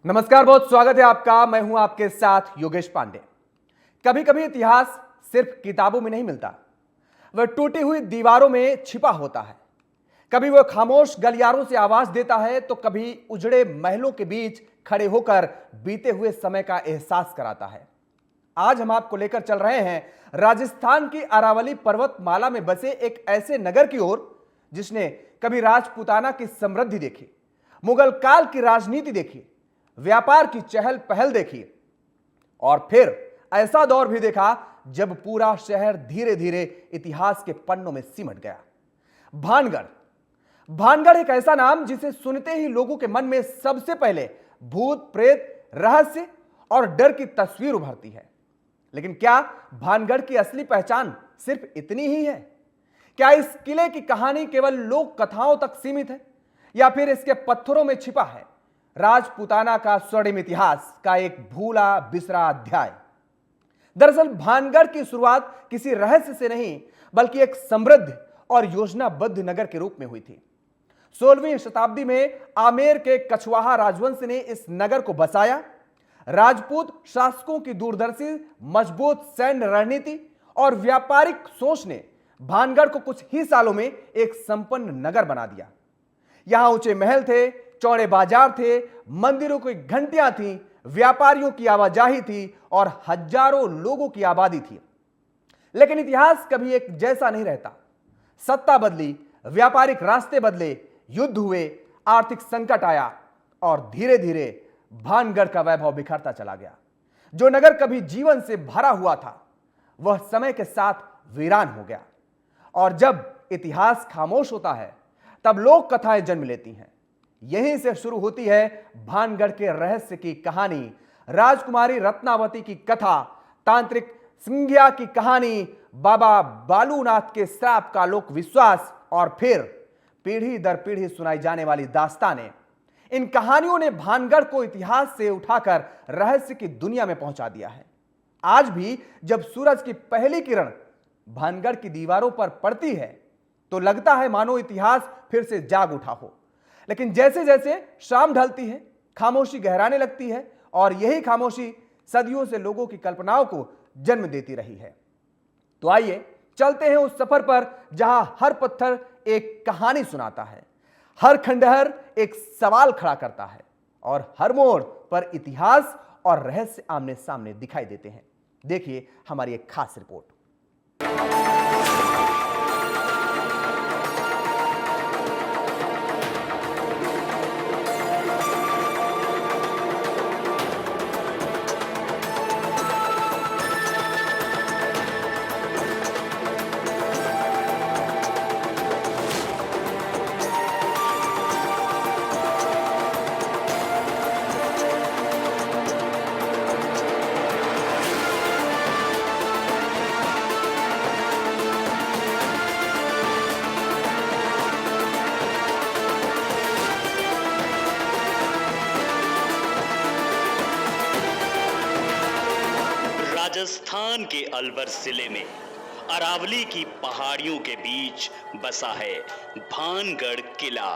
नमस्कार, बहुत स्वागत है आपका। मैं हूं आपके साथ योगेश पांडे। कभी कभी इतिहास सिर्फ किताबों में नहीं मिलता, वह टूटी हुई दीवारों में छिपा होता है। कभी वह खामोश गलियारों से आवाज देता है, तो कभी उजड़े महलों के बीच खड़े होकर बीते हुए समय का एहसास कराता है। आज हम आपको लेकर चल रहे हैं राजस्थान की अरावली पर्वतमाला में बसे एक ऐसे नगर की ओर जिसने कभी राजपूताना की समृद्धि देखी, मुगल काल की राजनीति देखी, व्यापार की चहल पहल देखी और फिर ऐसा दौर भी देखा जब पूरा शहर धीरे धीरे इतिहास के पन्नों में सिमट गया। भानगढ़। भानगढ़ एक ऐसा नाम जिसे सुनते ही लोगों के मन में सबसे पहले भूत प्रेत, रहस्य और डर की तस्वीर उभरती है। लेकिन क्या भानगढ़ की असली पहचान सिर्फ इतनी ही है? क्या इस किले की कहानी केवल लोक कथाओं तक सीमित है, या फिर इसके पत्थरों में छिपा है राजपूताना का स्वर्णिम इतिहास का एक भूला बिसरा अध्याय? दरअसल भानगढ़ की शुरुआत किसी रहस्य से नहीं, बल्कि एक समृद्ध और योजनाबद्ध नगर के रूप में हुई थी। 16वीं शताब्दी में आमेर के कछवाहा राजवंश ने इस नगर को बसाया। राजपूत शासकों की दूरदर्शी, मजबूत सैन्य रणनीति और व्यापारिक सोच ने भानगढ़ को कुछ ही सालों में एक संपन्न नगर बना दिया। यहां ऊंचे महल थे, चौड़े बाजार थे, मंदिरों की घंटियां थीं, व्यापारियों की आवाजाही थी और हजारों लोगों की आबादी थी। लेकिन इतिहास कभी एक जैसा नहीं रहता। सत्ता बदली, व्यापारिक रास्ते बदले, युद्ध हुए, आर्थिक संकट आया और धीरे धीरे भानगढ़ का वैभव बिखरता चला गया। जो नगर कभी जीवन से भरा हुआ था, वह समय के साथ वीरान हो गया। और जब इतिहास खामोश होता है, तब लोक कथाएं जन्म लेती हैं। यहीं से शुरू होती है भानगढ़ के रहस्य की कहानी, राजकुमारी रत्नावती की कथा, तांत्रिक सिंघिया की कहानी, बाबा बालूनाथ के श्राप का लोक विश्वास और फिर पीढ़ी दर पीढ़ी सुनाई जाने वाली दास्तानें। इन कहानियों ने भानगढ़ को इतिहास से उठाकर रहस्य की दुनिया में पहुंचा दिया है। आज भी जब सूरज की पहली किरण भानगढ़ की दीवारों पर पड़ती है, तो लगता है मानो इतिहास फिर से जाग उठा हो। लेकिन जैसे जैसे शाम ढलती है, खामोशी गहराने लगती है और यही खामोशी सदियों से लोगों की कल्पनाओं को जन्म देती रही है। तो आइए चलते हैं उस सफर पर जहां हर पत्थर एक कहानी सुनाता है, हर खंडहर एक सवाल खड़ा करता है और हर मोड़ पर इतिहास और रहस्य आमने सामने दिखाई देते हैं। देखिए हमारी एक खास रिपोर्ट। राजस्थान के अलवर जिले में अरावली की पहाड़ियों के बीच बसा है भानगढ़ किला।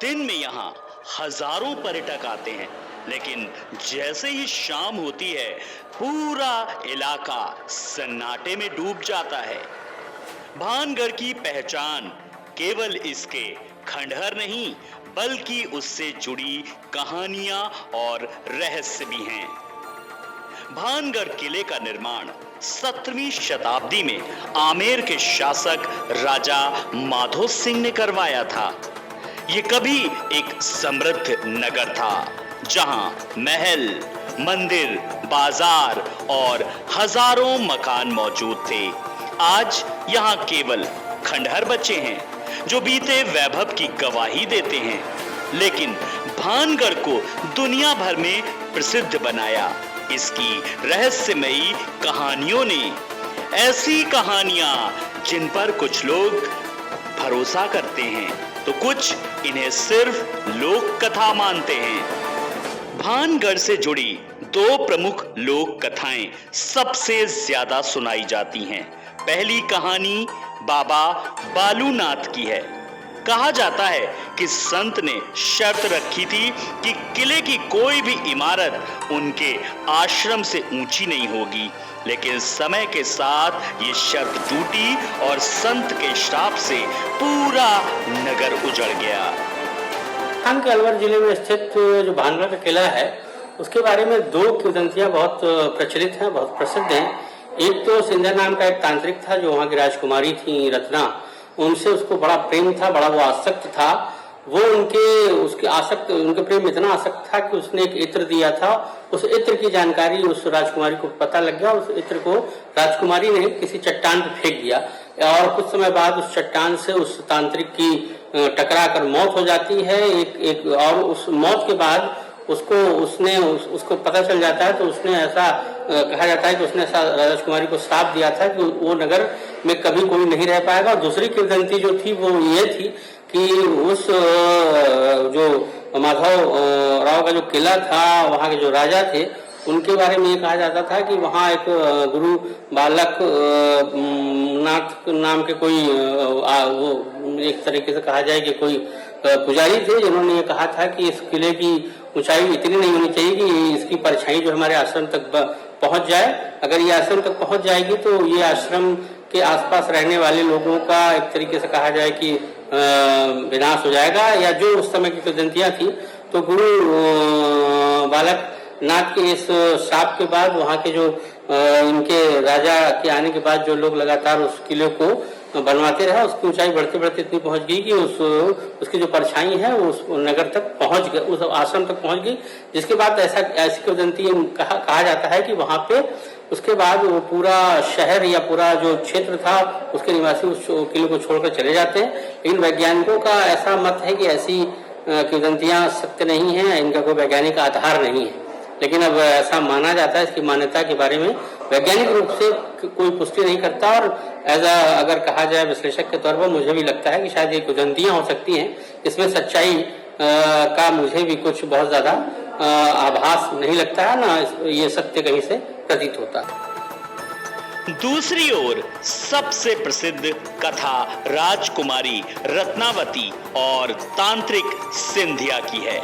दिन में यहाँ हजारों पर्यटक आते हैं, लेकिन जैसे ही शाम होती है, पूरा इलाका सन्नाटे में डूब जाता है। भानगढ़ की पहचान केवल इसके खंडहर नहीं, बल्कि उससे जुड़ी कहानियां और रहस्य भी हैं। भानगढ़ किले का निर्माण 17वीं शताब्दी में आमेर के शासक राजा माधो सिंह ने करवाया था। यह कभी एक समृद्ध नगर था, जहां महल, मंदिर, बाजार और हजारों मकान मौजूद थे। आज यहां केवल खंडहर बचे हैं, जो बीते वैभव की गवाही देते हैं। लेकिन भानगढ़ को दुनिया भर में प्रसिद्ध बनाया इसकी रहस्यमयी कहानियों ने। ऐसी कहानियां जिन पर कुछ लोग भरोसा करते हैं, तो कुछ इन्हें सिर्फ लोक कथा मानते हैं। भानगढ़ से जुड़ी दो प्रमुख लोक कथाएं सबसे ज्यादा सुनाई जाती हैं। पहली कहानी बाबा बालूनाथ की है। कहा जाता है कि संत ने शर्त रखी थी कि किले की कोई भी इमारत उनके आश्रम से ऊंची नहीं होगी, लेकिन समय के साथ ये शर्त टूटी और संत के श्राप से पूरा नगर उजड़ गया। राजस्थान के अलवर जिले में स्थित जो भानगढ़ का किला है उसके बारे में दो किंवदंतियां बहुत प्रचलित हैं, बहुत प्रसिद्ध हैं। एक तो सिंधिया नाम का एक तांत्रिक था जो वहाँ की राजकुमारी थी रत्ना, उनसे उसको बड़ा प्रेम था, बड़ा वो आसक्त था। वो उनके प्रेम इतना आसक्त था कि उसने एक इत्र दिया था। उस इत्र की जानकारी उस राजकुमारी को पता लग गया। उस इत्र को राजकुमारी ने किसी चट्टान पर फेंक दिया और कुछ समय बाद उस चट्टान से उस तांत्रिक की टकरा कर मौत हो जाती है। और उस मौत के बाद उसको पता चल जाता है, तो उसने ऐसा कहा जाता है कि उसने ऐसा राजकुमारी को श्राप दिया था कि वो नगर में कभी कोई नहीं रह पाएगा। और दूसरी किंवदंती जो थी वो ये थी कि उस जो माधव राव का जो किला था, वहाँ के जो राजा थे, उनके बारे में ये कहा जाता था कि वहाँ एक गुरु बालक नाथ नाम के कोई वो एक तरीके से कहा जाए कि कोई पुजारी थे, जिन्होंने ये कहा था कि इस किले की ऊंचाई इतनी नहीं होनी चाहिए कि इसकी परछाई जो हमारे आश्रम तक पहुंच जाए। अगर ये आश्रम तक पहुंच जाएगी तो ये आश्रम के आसपास रहने वाले लोगों का एक तरीके से कहा जाए कि विनाश हो जाएगा। या जो उस समय की किंवदंतियां थी, तो गुरु बालक नाथ के इस श्राप के बाद वहाँ के जो इनके राजा के आने के बाद जो लोग लगातार उस किले को बनवाते रहे, उसकी ऊंचाई बढ़ते बढ़ते इतनी पहुंच गई कि उसकी जो परछाई है उस नगर तक पहुंच गई, उस आश्रम तक पहुंच गई। जिसके बाद ऐसी किंवदंती कहा जाता है कि वहां पे उसके बाद वो पूरा शहर या पूरा जो क्षेत्र था उसके निवासी उस किले को छोड़कर चले जाते हैं। लेकिन वैज्ञानिकों का ऐसा मत है कि ऐसी किंवदंतियां सत्य नहीं है, इनका कोई वैज्ञानिक आधार नहीं है। लेकिन अब ऐसा माना जाता है, इसकी मान्यता के बारे में वैज्ञानिक रूप से कोई पुष्टि नहीं करता। और अगर कहा जाए विश्लेषक के तौर पर, मुझे भी लगता है कि शायद ये किंवदंतियां हो सकती हैं, इसमें सच्चाई का मुझे भी कुछ बहुत ज्यादा आभास नहीं लगता है, ना ये सत्य कहीं से प्रतीत होता है। दूसरी ओर सबसे प्रसिद्ध कथा राजकुमारी रत्नावती और तांत्रिक सिंधिया की है।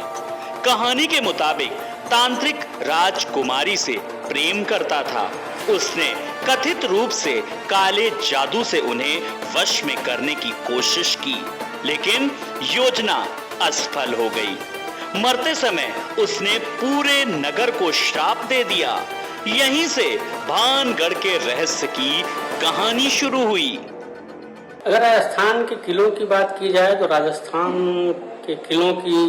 कहानी के मुताबिक तांत्रिक राजकुमारी से प्रेम करता था। उसने कथित रूप से काले जादू से उन्हें वश में करने की कोशिश की, लेकिन योजना असफल हो गई। मरते समय उसने पूरे नगर को श्राप दे दिया। यहीं से भानगढ़ के रहस्य की कहानी शुरू हुई। अगर राजस्थान के किलों की बात की जाए तो राजस्थान के किलों की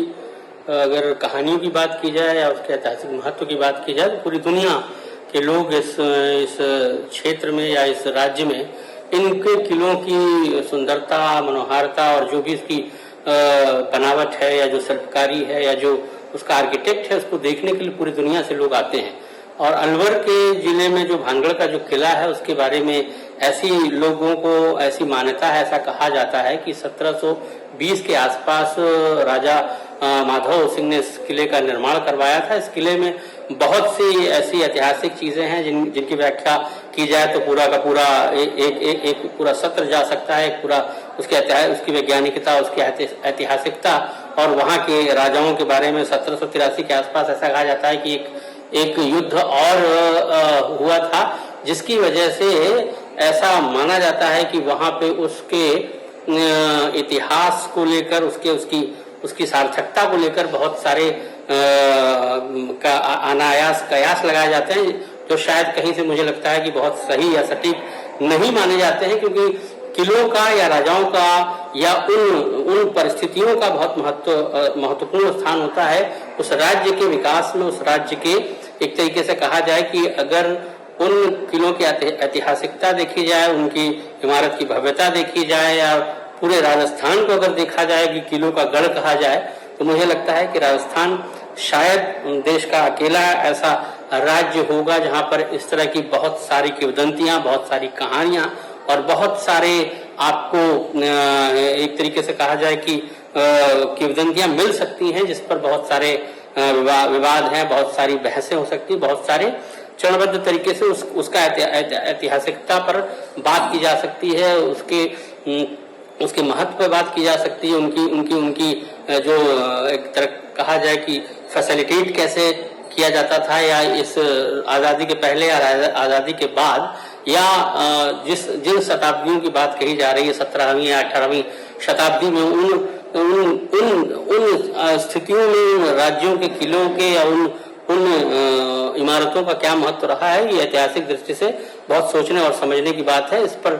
अगर कहानियों की बात की जाए या उसके ऐतिहासिक महत्व की बात की जाए तो पूरी दुनिया के लोग इस क्षेत्र में या इस राज्य में इनके किलों की सुंदरता, मनोहारिता और जो भी इसकी बनावट है या जो शिल्पकारी है या जो उसका आर्किटेक्ट है, उसको देखने के लिए पूरी दुनिया से लोग आते हैं। और अलवर के जिले में जो भानगढ़ का जो किला है उसके बारे में ऐसी लोगों को ऐसी मान्यता है, ऐसा कहा जाता है कि 1720 के आसपास राजा माधव सिंह ने इस किले का निर्माण करवाया था। इस किले में बहुत सी ऐसी ऐतिहासिक चीजें हैं जिनकी व्याख्या की जाए तो पूरा का पूरा एक पूरा सत्र जा सकता है। एक पूरा उसकी वैज्ञानिकता, उसकी ऐतिहासिकता और वहाँ के राजाओं के बारे में 1783 के आसपास ऐसा कहा जाता है कि एक युद्ध और हुआ था, जिसकी वजह से ऐसा माना जाता है कि वहाँ पे उसके इतिहास को लेकर उसकी सार्थकता को लेकर बहुत सारे अनायास कयास लगाए जाते हैं, जो शायद कहीं से मुझे लगता है कि बहुत सही या सटीक नहीं माने जाते हैं, क्योंकि किलों का या राजाओं का या उन परिस्थितियों का बहुत महत्वपूर्ण स्थान होता है उस राज्य के विकास में। उस राज्य के एक तरीके से कहा जाए कि अगर उन किलों की ऐतिहासिकता देखी जाए, उनकी इमारत की भव्यता देखी जाए या पूरे राजस्थान को अगर देखा जाए कि किलों का गढ़ कहा जाए, तो मुझे लगता है कि राजस्थान शायद देश का अकेला ऐसा राज्य होगा जहां पर इस तरह की बहुत सारी किंवदंतियां, बहुत सारी कहानियां और बहुत सारे आपको एक तरीके से कहा जाए कि किंवदंतियां मिल सकती हैं, जिस पर बहुत सारे विवाद हैं, बहुत सारी बहसें हो सकती हैं, बहुत सारे चरणबद्ध तरीके से उसका ऐतिहासिकता पर बात की जा सकती है, उसके उसके महत्व पर बात की जा सकती है, उनकी जो एक तरह कहा जाए कि फैसिलिटेट कैसे किया जाता था, या इस आज़ादी के पहले या आज़ादी के बाद, या जिन शताब्दियों की बात कही जा रही है 17वीं या 18वीं शताब्दी में, उन स्थितियों में उन राज्यों के किलों के या उन इमारतों का क्या महत्व रहा है, ये ऐतिहासिक दृष्टि से बहुत सोचने और समझने की बात है। इस पर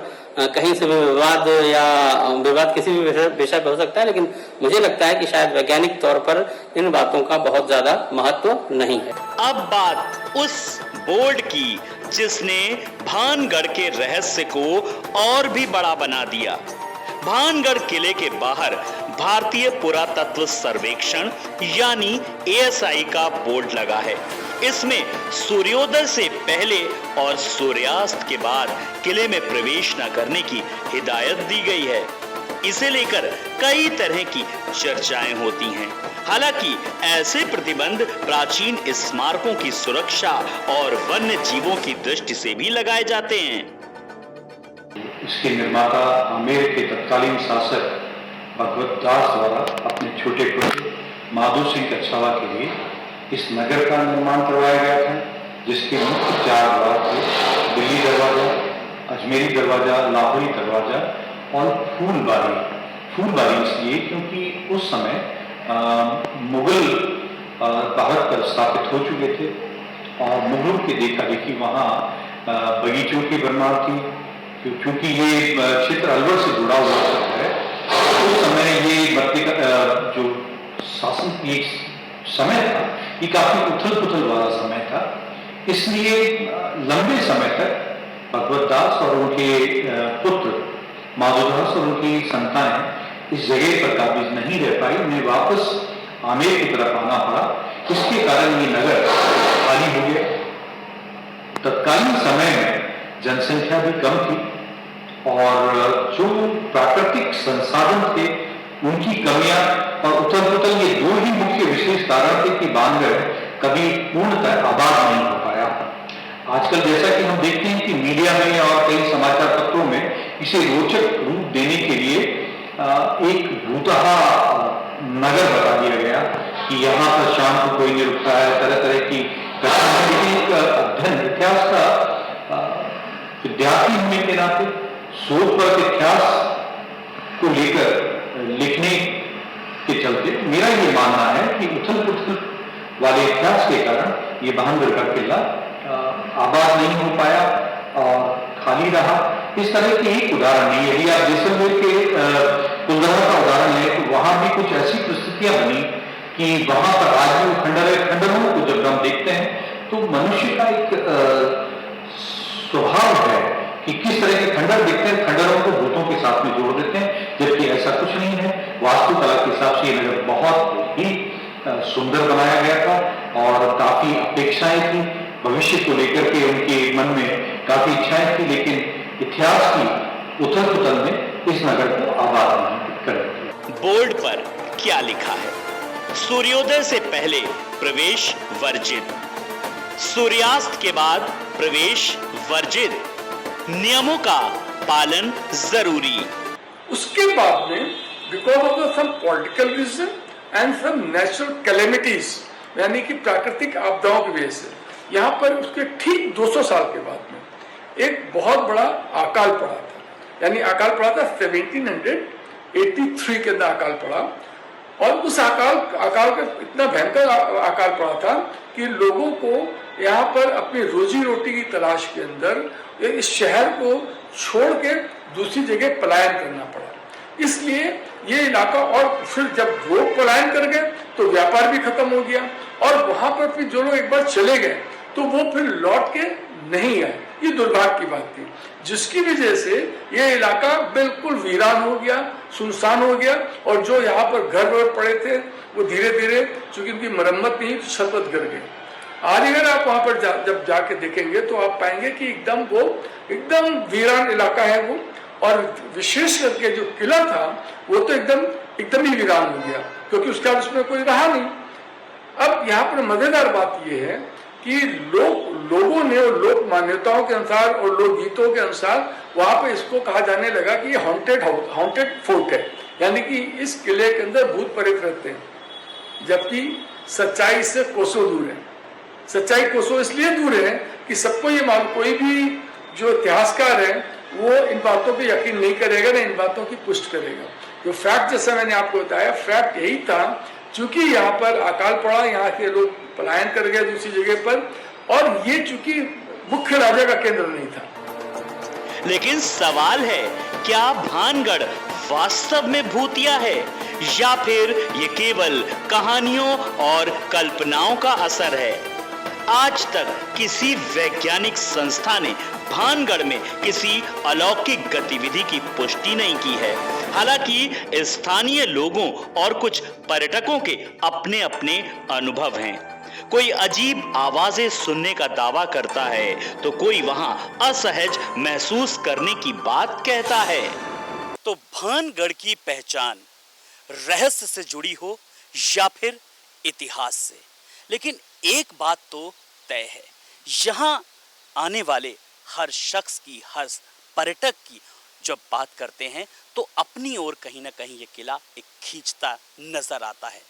कहीं से भी विवाद किसी भी विषय पर हो सकता है, लेकिन मुझे लगता है कि शायद वैज्ञानिक तौर पर इन बातों का बहुत ज्यादा महत्व नहीं है। अब बात उस बोर्ड की जिसने भानगढ़ के रहस्य को और भी बड़ा बना दिया। भानगढ़ किले के बाहर भारतीय पुरातत्व सर्वेक्षण यानी ASI का बोर्ड लगा है। इसमें सूर्योदय से पहले और सूर्यास्त के बाद किले में प्रवेश न करने की हिदायत दी गई है। इसे लेकर कई तरह की चर्चाएं होती हैं। हालांकि ऐसे प्रतिबंध प्राचीन स्मारकों की सुरक्षा और वन्य जीवों की दृष्टि से भी लगाए जाते हैं। इसके निर्माता आमेर के तत्कालीन शासक भगवत दास द्वारा अपने छोटे पुत्र माधो सिंह कच्छावा के लिए इस नगर का निर्माण करवाया गया था, जिसके मुख्य 4 द्वार थे: दिल्ली दरवाजा, अजमेरी दरवाजा, लाहौरी दरवाजा और फूलबारी इसलिए क्योंकि उस समय मुगल भारत पर स्थापित हो चुके थे और मुगलों की देखा देखी वहाँ बगीचों की भरमार थी। क्योंकि ये क्षेत्र अलवर से जुड़ा हुआ है, उस समय ये मध्य का जो शासन की समय था, ये काफी उथल पुथल वाला समय था। इसलिए लंबे समय तक भगवत दास और उनके पुत्र माधोदास और उनकी संतानें इस जगह पर काबिज नहीं रह पाई। उन्हें वापस आमेर की तरफ आना पड़ा। इसके कारण ये नगर खाली हो गया। तत्कालीन समय में जनसंख्या भी कम थी और जो प्राकृतिक संसाधन थे उनकी कमियां और उथल पुथल, ये 2 ही मुख्य विशेष कारण थे कि भानगढ़ कभी पूर्णतः आबाद नहीं हो पाया। आजकल जैसा कि हम देखते हैं कि मीडिया में और कई समाचार पत्रों में इसे रोचक रूप देने के लिए एक भूतहा नगर बता दिया गया कि यहाँ पर शाम को कोई नहीं रुकता है। तरह तरह की अध्ययन, इतिहास का विद्यार्थी होने के नाते शोध पर इतिहास को लेकर लिखने के चलते मेरा ये मानना है कि उथल पुथल वाले इतिहास के कारण ये भानगढ़ का किला आबाद नहीं हो पाया और खाली रहा। इस तरह के एक उदाहरण नहीं। यदि आप जैसलमेर के कुलदहा का उदाहरण लें तो वहां भी कुछ ऐसी परिस्थितियां बनी कि वहां पर आज भी खंडरों को जब हम देखते हैं तो मनुष्य का एक स्वभाव है कि किस तरह के खंडर देखते हैं, खंडरों को भूतों के साथ में जोड़ देते हैं, जबकि ऐसा कुछ नहीं है। वास्तुकला के हिसाब से ये नगर बहुत ही सुंदर बनाया गया था और काफी अपेक्षाएं थी भविष्य को लेकर के, उनके मन में काफी इच्छाएं थी, लेकिन इतिहास की उथल पुथल में इस नगर को आबाद नहीं कर दिया। बोर्ड पर क्या लिखा है? सूर्योदय से पहले प्रवेश वर्जित, सूर्यास्त के बाद प्रवेश वर्जित, नियमों का पालन जरूरी। उसके बाद में because of some political reason and some natural calamities, यानी कि प्राकृतिक आपदाओं की वजह से यहाँ पर उसके ठीक 200 साल के बाद में एक बहुत बड़ा अकाल पड़ा था। यानी अकाल पड़ा था 1783 के अंदर अकाल पड़ा और उस अकाल का इतना भयंकर अकाल पड़ा था कि लोगों को यहाँ पर अपनी रोजी रोटी की तलाश के अंदर इस शहर को छोड़ के दूसरी जगह पलायन करना पड़ा। इसलिए ये इलाका, और फिर जब लोग पलायन कर गए तो व्यापार भी खत्म हो गया और वहां पर फिर जो लोग एक बार चले गए तो वो फिर लौट के नहीं आए। ये दुर्भाग्य की बात थी, जिसकी वजह से ये इलाका बिल्कुल वीरान हो गया, सुनसान हो गया और जो यहाँ पर घर वर पड़े थे वो धीरे धीरे, चूंकि उनकी मरम्मत नहीं, छतवत गिर गए। आज अगर आप वहां पर जब जाके देखेंगे तो आप पाएंगे कि एकदम वीरान इलाका है वो, और विशेष करके जो किला था वो तो एकदम ही वीरान हो गया क्योंकि उसका उसमें कोई रहा नहीं। अब यहाँ पर मजेदार बात यह है कि लोगों ने और लोक मान्यताओं के अनुसार और लोकगीतों के अनुसार वहां पे इसको कहा जाने लगा कि ये हॉन्टेड फोर्ट है, यानी कि इस किले के अंदर भूत प्रेत रहते हैं, जबकि सच्चाई से कोसों दूर है। सच्चाई कोसों इसलिए दूर है कि सबको ये मालूम, कोई भी जो इतिहासकार है वो इन बातों पे यकीन नहीं करेगा, ना इन बातों की पुष्टि करेगा। जो फैक्ट, जैसा मैंने आपको बताया, फैक्ट यही था, चूंकि यहाँ पर अकाल पड़ा, यहाँ के लोग पलायन कर गए दूसरी जगह पर, और ये चूंकि मुख्य राजा का केंद्र नहीं था। लेकिन सवाल है, क्या भानगढ़ वास्तव में भूतिया है या फिर ये केवल कहानियों और कल्पनाओं का असर है? आज तक किसी वैज्ञानिक संस्था ने भानगढ़ में किसी अलौकिक गतिविधि की पुष्टि नहीं की है। हालांकि स्थानीय लोगों और कुछ पर्यटकों के अपने अपने अनुभव हैं। कोई अजीब आवाजें सुनने का दावा करता है तो कोई वहां असहज महसूस करने की बात कहता है। तो भानगढ़ की पहचान रहस्य से जुड़ी हो या फिर इतिहास से, लेकिन एक बात तो तय है, यहाँ आने वाले हर शख्स की, हर पर्यटक की जब बात करते हैं तो अपनी ओर कहीं ना कहीं ये किला एक खींचता नजर आता है।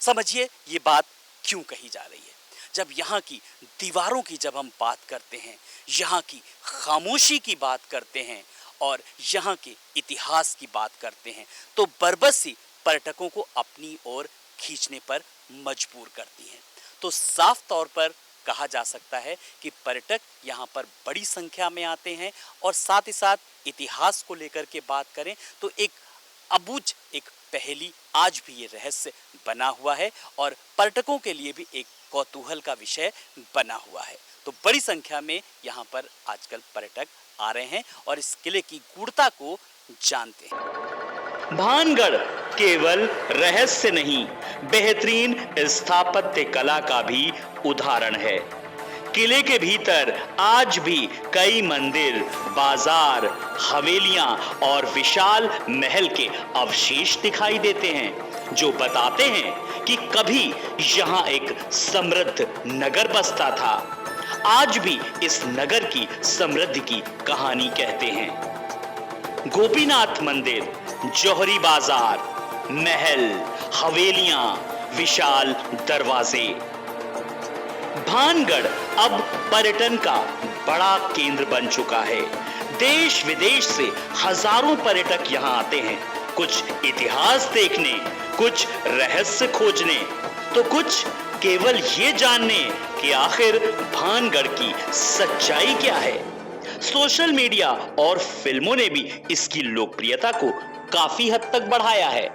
समझिए ये बात क्यों कही जा रही है। जब यहाँ की दीवारों की जब हम बात करते हैं, यहाँ की खामोशी की बात करते हैं और यहाँ के इतिहास की बात करते हैं, तो बरबसी पर्यटकों को अपनी ओर खींचने पर मजबूर करती हैं। तो साफ तौर पर कहा जा सकता है कि पर्यटक यहाँ पर बड़ी संख्या में आते हैं और साथ ही साथ इतिहास को लेकर के बात करें तो एक अबूझ एक पहेली आज भी ये रहस्य बना हुआ है और पर्यटकों के लिए भी एक कौतूहल का विषय बना हुआ है। तो बड़ी संख्या में यहाँ पर आजकल पर्यटक आ रहे हैं और इस किले की गूढ़ता को जानते हैं। भानगढ़ केवल रहस्य नहीं, बेहतरीन स्थापत्य कला का भी उदाहरण है। किले के भीतर आज भी कई मंदिर, बाजार, हवेलियां और विशाल महल के अवशेष दिखाई देते हैं, जो बताते हैं कि कभी यहाँ एक समृद्ध नगर बसता था। आज भी इस नगर की समृद्धि की कहानी कहते हैं। गोपीनाथ मंदिर, जौहरी बाजार, महल, हवेलियां, विशाल दरवाजे। भानगढ़ अब पर्यटन का बड़ा केंद्र बन चुका है। देश विदेश से हजारों पर्यटक यहाँ आते हैं, कुछ इतिहास देखने, कुछ रहस्य खोजने, तो कुछ केवल ये जानने कि आखिर भानगढ़ की सच्चाई क्या है। सोशल मीडिया और फिल्मों ने भी इसकी लोकप्रियता को काफी हद तक बढ़ाया है।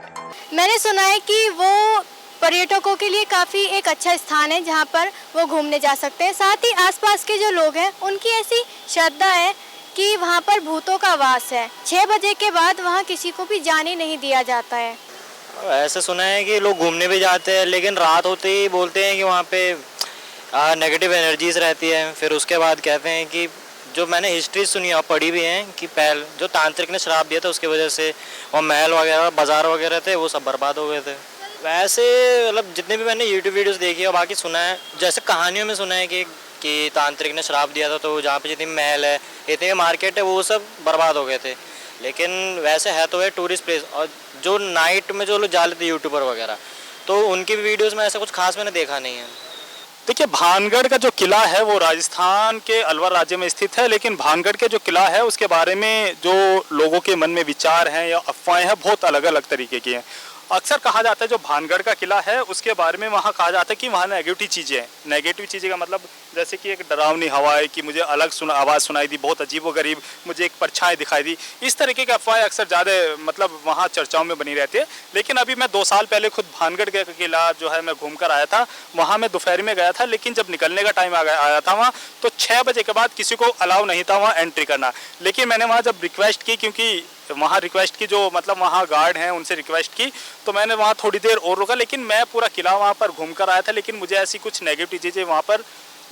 मैंने सुना है कि वो पर्यटकों के लिए काफ़ी एक अच्छा स्थान है जहाँ पर वो घूमने जा सकते हैं। साथ ही आसपास के जो लोग हैं उनकी ऐसी श्रद्धा है कि वहाँ पर भूतों का वास है। 6 बजे के बाद वहाँ किसी को भी जाने नहीं दिया जाता है। ऐसे सुना है कि लोग घूमने भी जाते हैं, लेकिन रात होते ही बोलते हैं कि वहाँ पे नेगेटिव एनर्जीज रहती है। फिर उसके बाद कहते हैं कि जो मैंने हिस्ट्री सुनी और पढ़ी भी हैं कि पहले जो तांत्रिक ने श्राप दिया था उसकी वजह से और महल वगैरह, बाजार वगैरह थे, वो सब बर्बाद हो गए थे। वैसे मतलब जितने भी मैंने यूट्यूब वीडियोस देखी और बाकी सुना है, जैसे कहानियों में सुना है कि तांत्रिक ने श्राप दिया था तो जहाँ पे जितनी महल है, इतनी मार्केट है, वो सब बर्बाद हो गए थे। लेकिन वैसे है तो है टूरिस्ट प्लेस, और जो नाइट में जो लोग जा लेते यूट्यूबर वगैरह, तो उनकी वीडियोज़ में ऐसा कुछ खास मैंने देखा नहीं है। देखिए, भानगढ़ का जो किला है वो राजस्थान के अलवर राज्य में स्थित है, लेकिन भानगढ़ के जो किला है उसके बारे में जो लोगों के मन में विचार हैं या अफवाहें हैं बहुत अलग अलग तरीके की हैं। अक्सर कहा जाता है जो भानगढ़ का किला है उसके बारे में वहाँ कहा जाता है कि वहाँ नेगेटिव चीज़ें हैं। नेगेटिव चीज़ें का मतलब जैसे कि एक डरावनी हवा है, कि मुझे अलग आवाज़ सुनाई दी, बहुत अजीबोगरीब, मुझे एक परछाई दिखाई दी। इस तरीके की अफवाहें अक्सर ज़्यादा मतलब वहाँ चर्चाओं में बनी रहती है। लेकिन अभी मैं 2 साल पहले खुद भानगढ़ का किला जो है मैं घूम कर आया था, वहाँ मैं दोपहर में गया था, लेकिन जब निकलने का टाइम आया था वहाँ तो 6 बजे के बाद किसी को अलाउ नहीं था वहाँ एंट्री करना। लेकिन मैंने वहाँ जब रिक्वेस्ट की, क्योंकि वहाँ रिक्वेस्ट की जो मतलब वहाँ गार्ड हैं उनसे रिक्वेस्ट की, तो मैंने वहाँ थोड़ी देर और रुका, लेकिन मैं पूरा किला वहाँ पर घूम कर आया था, लेकिन मुझे ऐसी कुछ नेगेटिव चीज़ें वहाँ पर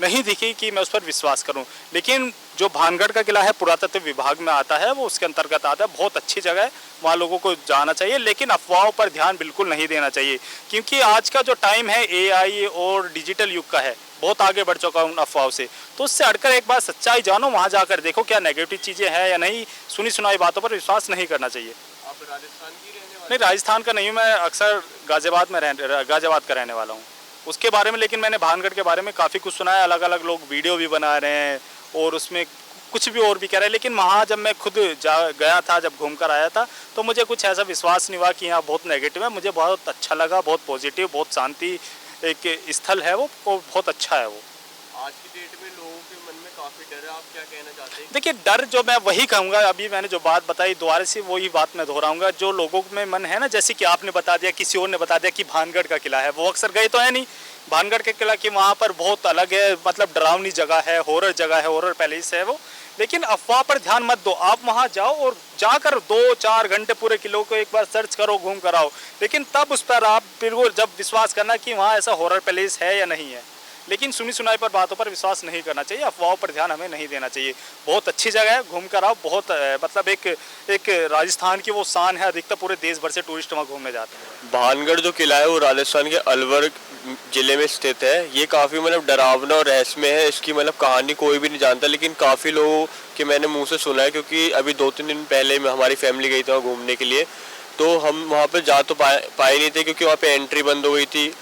नहीं दिखी कि मैं उस पर विश्वास करूं। लेकिन जो भानगढ़ का किला है पुरातत्व विभाग में आता है, वो उसके अंतर्गत आता है। बहुत अच्छी जगह है, वहाँ लोगों को जाना चाहिए, लेकिन अफवाहों पर ध्यान बिल्कुल नहीं देना चाहिए, क्योंकि आज का जो टाइम है AI और डिजिटल युग का है, बहुत आगे बढ़ चुका हूँ अफवाहों से। तो उससे हटकर एक बार सच्चाई जानो, वहाँ जाकर देखो क्या नेगेटिव चीज़ें हैं या नहीं। सुनी सुनाई बातों पर विश्वास नहीं करना चाहिए। आप राजस्थान की रहने वाले? नहीं, राजस्थान का नहीं हूँ मैं, अक्सर गाजियाबाद का रहने वाला हूँ। उसके बारे में लेकिन मैंने भानगढ़ के बारे में काफ़ी कुछ सुना है, अलग अलग लोग वीडियो भी बना रहे हैं और उसमें कुछ भी और भी कह रहे हैं। लेकिन वहाँ जब मैं खुद गया था, जब घूम कर आया था, तो मुझे कुछ ऐसा विश्वास नहीं हुआ कि यहाँ बहुत नेगेटिव है। मुझे बहुत अच्छा लगा, बहुत पॉजिटिव, बहुत शांति एक स्थल है वो बहुत अच्छा है वो। आज की डेट में लोगों के मन में काफ़ी डर है, आप क्या कहना चाहते हैं? देखिए, डर जो मैं वही कहूँगा, अभी मैंने जो बात बताई दोबारा से वही बात मैं दोहराऊंगा। जो लोगों में मन है ना, जैसे कि आपने बता दिया, किसी और ने बता दिया कि भानगढ़ का किला है, वो अक्सर गए तो है नहीं भानगढ़ के किला की, वहाँ पर बहुत अलग है, मतलब डरावनी जगह है, हॉरर जगह है, हॉरर पैलेस है वो। लेकिन अफवाह पर ध्यान मत दो, आप वहाँ जाओ और जाकर 2-4 घंटे पूरे किलो को एक बार सर्च करो, घूम कर आओ। लेकिन तब उस पर आप बिल्कुल जब विश्वास करना कि वहाँ ऐसा हॉरर पैलेस है या नहीं है। लेकिन सुनी सुनाई पर बातों पर विश्वास नहीं करना चाहिए, अफवाहों पर ध्यान हमें नहीं देना चाहिए। बहुत अच्छी जगह है, घूम कर आओ। बहुत मतलब एक राजस्थान की वो शान है, अधिकतर पूरे देश भर से टूरिस्ट वहाँ घूमने जाते हैं। भानगढ़ जो किला है वो राजस्थान के अलवर जिले में स्थित है। ये काफ़ी मतलब डरावना और रहस्यमय है। इसकी मतलब कहानी कोई भी नहीं जानता, लेकिन काफ़ी लोगों के मैंने मुंह से सुना है, क्योंकि अभी 2-3 दिन पहले हमारी फैमिली गई थी वहाँ घूमने के लिए। तो हम वहाँ पर जा तो पाए नहीं थे, क्योंकि वहाँ पे एंट्री बंद हो गई थी।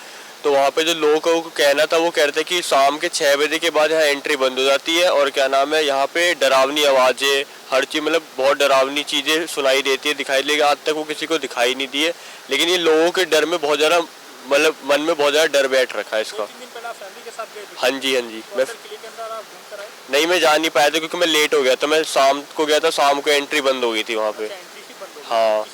तो वहाँ पे जो लोगों को कहना था, वो कहते कि शाम के 6 बजे के बाद यहाँ एंट्री बंद हो जाती है, और क्या नाम है, यहाँ पे डरावनी आवाज़ें, हर चीज़ मतलब बहुत डरावनी चीज़ें सुनाई देती है, दिखाई देगी। आज तक वो किसी को दिखाई नहीं दी है, लेकिन ये लोगों के डर में बहुत ज़्यादा मतलब मन में बहुत ज़्यादा डर बैठ रखा है इसका। हाँ जी, मैं नहीं, मैं जा नहीं पाया था क्योंकि मैं लेट हो गया था। मैं शाम को गया था, शाम को एंट्री बंद हो गई थी वहाँ पे। हाँ,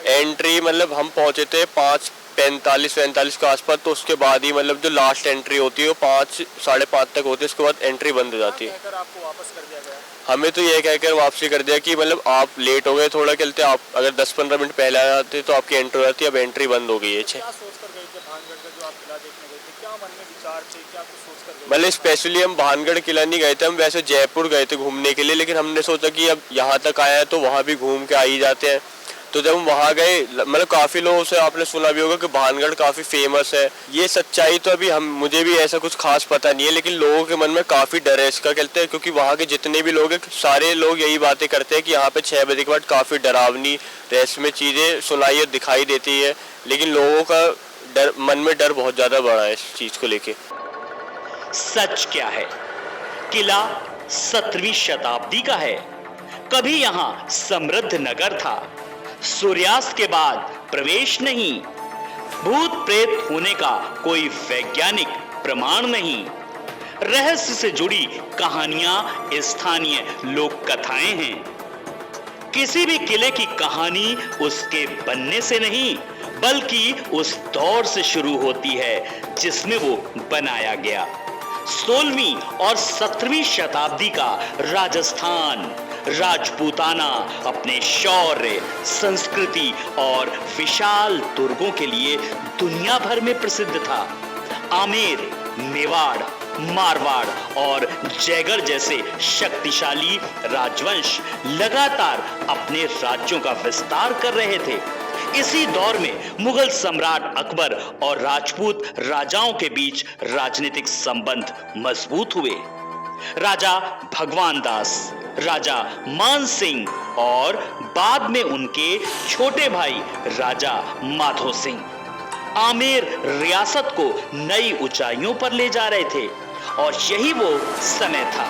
एंट्री मतलब हम पहुँचे थे 5:45 के आसपास, तो उसके बाद ही मतलब जो लास्ट एंट्री होती है वो 5-5:30 तक होती है, उसके बाद एंट्री बंद हो जाती है। आपको वापस कर दिया गया? हमें तो ये कहकर वापसी कर दिया कि मतलब आप लेट हो गए थोड़ा, चलते आप अगर 10-15 मिनट पहले आ जाते तो आपकी एंट्री हो जाती, अब एंट्री बंद हो गई है। क्या सोचकर गए थे भानगढ़ का जो आप किला देखने गए थे? क्या मन में विचार थे, क्या कुछ सोचकर गए? मतलब स्पेशली हम भानगढ़ किला नहीं गए थे, हम वैसे जयपुर गए थे घूमने के लिए, लेकिन हमने सोचा कि अब यहाँ तक आया है तो वहाँ भी घूम के आ ही जाते हैं। तो जब हम वहाँ गए, मतलब काफ़ी लोगों से आपने सुना भी होगा कि भानगढ़ काफ़ी फेमस है। ये सच्चाई तो अभी मुझे भी ऐसा कुछ खास पता नहीं है, लेकिन लोगों के मन में काफ़ी डर है इसका, कहते हैं, क्योंकि वहाँ के जितने भी लोग हैं सारे लोग यही बातें करते हैं कि यहाँ पे 6 बजे के बाद काफ़ी डरावनी रहस्यमय चीज़ें सुनाई और दिखाई देती है। लेकिन लोगों का डर, मन में डर बहुत ज़्यादा बढ़ा है इस चीज़ को लेके। सच क्या है? किला 17वीं शताब्दी का है। कभी यहाँ समृद्ध नगर था। सूर्यास्त के बाद प्रवेश नहीं। भूत प्रेत होने का कोई वैज्ञानिक प्रमाण नहीं। रहस्य से जुड़ी कहानियां स्थानीय लोक कथाएं हैं। किसी भी किले की कहानी उसके बनने से नहीं, बल्कि उस दौर से शुरू होती है जिसमें वो बनाया गया। 16वीं और 17वीं शताब्दी का राजस्थान, राजपूताना अपने शौर्य, संस्कृति और विशाल दुर्गों के लिए दुनिया भर में प्रसिद्ध था। आमेर, मेवाड़, मारवाड़ और जयगढ़ जैसे शक्तिशाली राजवंश लगातार अपने राज्यों का विस्तार कर रहे थे। इसी दौर में मुगल सम्राट अकबर और राजपूत राजाओं के बीच राजनीतिक संबंध मजबूत हुए। राजा भगवान दास, राजा मान सिंह और बाद में उनके छोटे भाई राजा माधो सिंह आमेर रियासत को नई ऊंचाइयों पर ले जा रहे थे, और यही वो समय था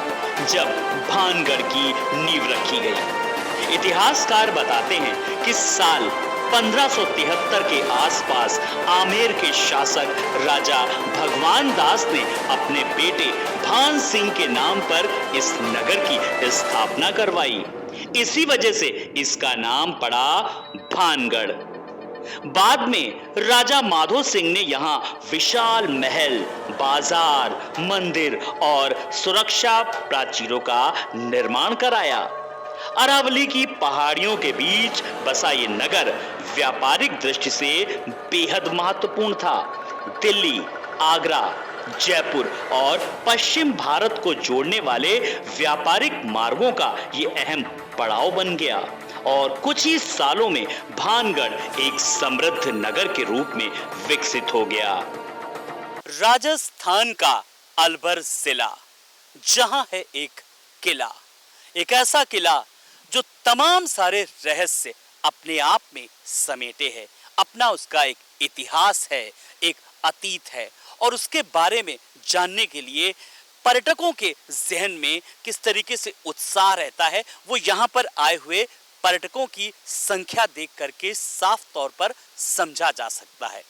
जब भानगढ़ की नींव रखी गई। इतिहासकार बताते हैं कि साल 1573 के आसपास आमेर के शासक राजा भगवान दास ने अपने बेटे भान सिंह के नाम पर इस नगर की स्थापना करवाई। इसी वजह से इसका नाम पड़ा भानगढ़। बाद में राजा माधो सिंह ने यहाँ विशाल महल, बाजार, मंदिर और सुरक्षा प्राचीरों का निर्माण कराया। अरावली की पहाड़ियों के बीच बसा ये नगर व्यापारिक दृष्टि से बेहद महत्वपूर्ण था। दिल्ली, आगरा, जयपुर और पश्चिम भारत को जोड़ने वाले व्यापारिक मार्गों का ये अहम पड़ाव बन गया और कुछ ही सालों में भानगढ़ एक समृद्ध नगर के रूप में विकसित हो गया। राजस्थान का अलवर जिला, जहां है एक किला, एक ऐसा किला जो तमाम सारे रहस्य अपने आप में समेटे है। अपना उसका एक इतिहास है, एक अतीत है और उसके बारे में जानने के लिए पर्यटकों के जहन में किस तरीके से उत्साह रहता है, वो यहाँ पर आए हुए पर्यटकों की संख्या देख करके साफ तौर पर समझा जा सकता है।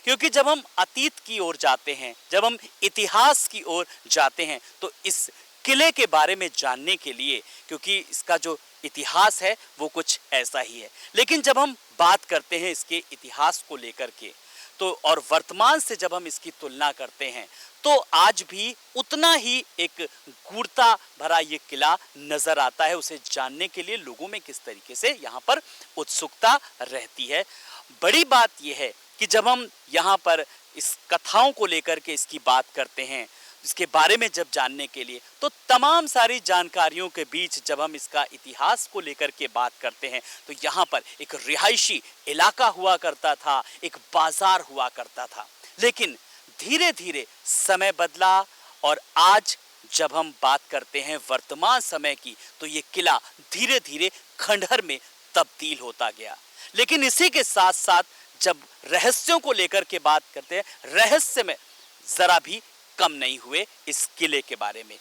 क्योंकि जब हम अतीत की ओर जाते हैं, जब हम इतिहास की ओर जाते हैं, तो इस किले के बारे में जानने के लिए, क्योंकि इसका जो इतिहास है वो कुछ ऐसा ही है, लेकिन जब हम बात करते हैं इसके इतिहास को लेकर के तो और वर्तमान से जब हम इसकी तुलना करते हैं तो आज भी उतना ही एक गूढ़ता भरा ये किला नजर आता है। उसे जानने के लिए लोगों में किस तरीके से यहाँ पर उत्सुकता रहती है। बड़ी बात यह है कि जब हम यहाँ पर इस कथाओं को लेकर के इसकी बात करते हैं, इसके बारे में जब जानने के लिए, तो तमाम सारी जानकारियों के बीच जब हम इसका इतिहास को लेकर के बात करते हैं तो यहाँ पर एक रिहायशी इलाका हुआ करता था, एक बाजार हुआ करता था। लेकिन धीरे धीरे समय बदला और आज जब हम बात करते हैं वर्तमान समय की तो ये किला धीरे धीरे खंडहर में तब्दील होता गया। लेकिन इसी के साथ साथ जब रहस्यों को लेकर के बात करते हैं, रहस्य में जरा भी कम नहीं हुए इस किले के बारे में।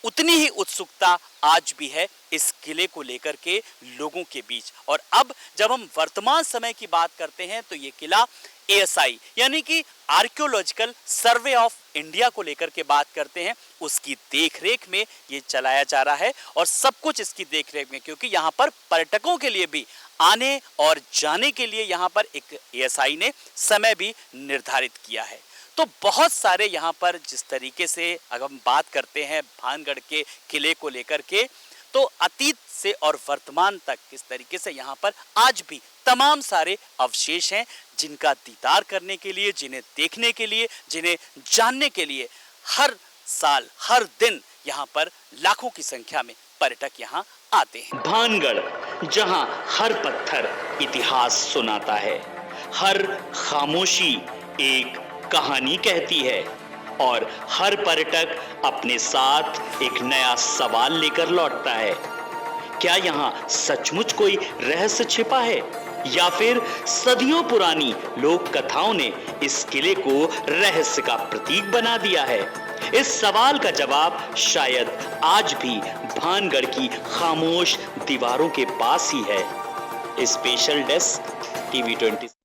उतनी ही उत्सुकता आज भी है इस किले को लेकर के लोगों के बीच। और अब जब हम वर्तमान समय की बात करते हैं तो ये किला ASI यानी कि आर्कियोलॉजिकल सर्वे ऑफ इंडिया को लेकर के बात करते हैं, उसकी देखरेख में ये चलाया जा रहा है और सब कुछ इसकी देखरेख में, क्योंकि यहाँ पर पर्यटकों के लिए भी आने और जाने के लिए यहाँ पर एक ASI ने समय भी निर्धारित किया है। तो बहुत सारे यहाँ पर जिस तरीके से अगर हम बात करते हैं भानगढ़ के किले को लेकर के, तो अतीत से और वर्तमान तक किस तरीके से यहाँ पर आज भी तमाम सारे अवशेष हैं जिनका दीदार करने के लिए, जिन्हें देखने के लिए, जिन्हें जानने के लिए हर साल हर दिन यहाँ पर लाखों की संख्या में पर्यटक यहाँ आते हैं। भानगढ़, जहाँ हर पत्थर इतिहास सुनाता है, हर खामोशी एक कहानी कहती है और हर पर्यटक अपने साथ एक नया सवाल लेकर लौटता है। क्या यहाँ सचमुच कोई रहस्य छिपा है या फिर सदियों पुरानी लोक कथाओं ने इस किले को रहस्य का प्रतीक बना दिया है? इस सवाल का जवाब शायद आज भी भानगढ़ की खामोश दीवारों के पास ही है। Special desk TV 20।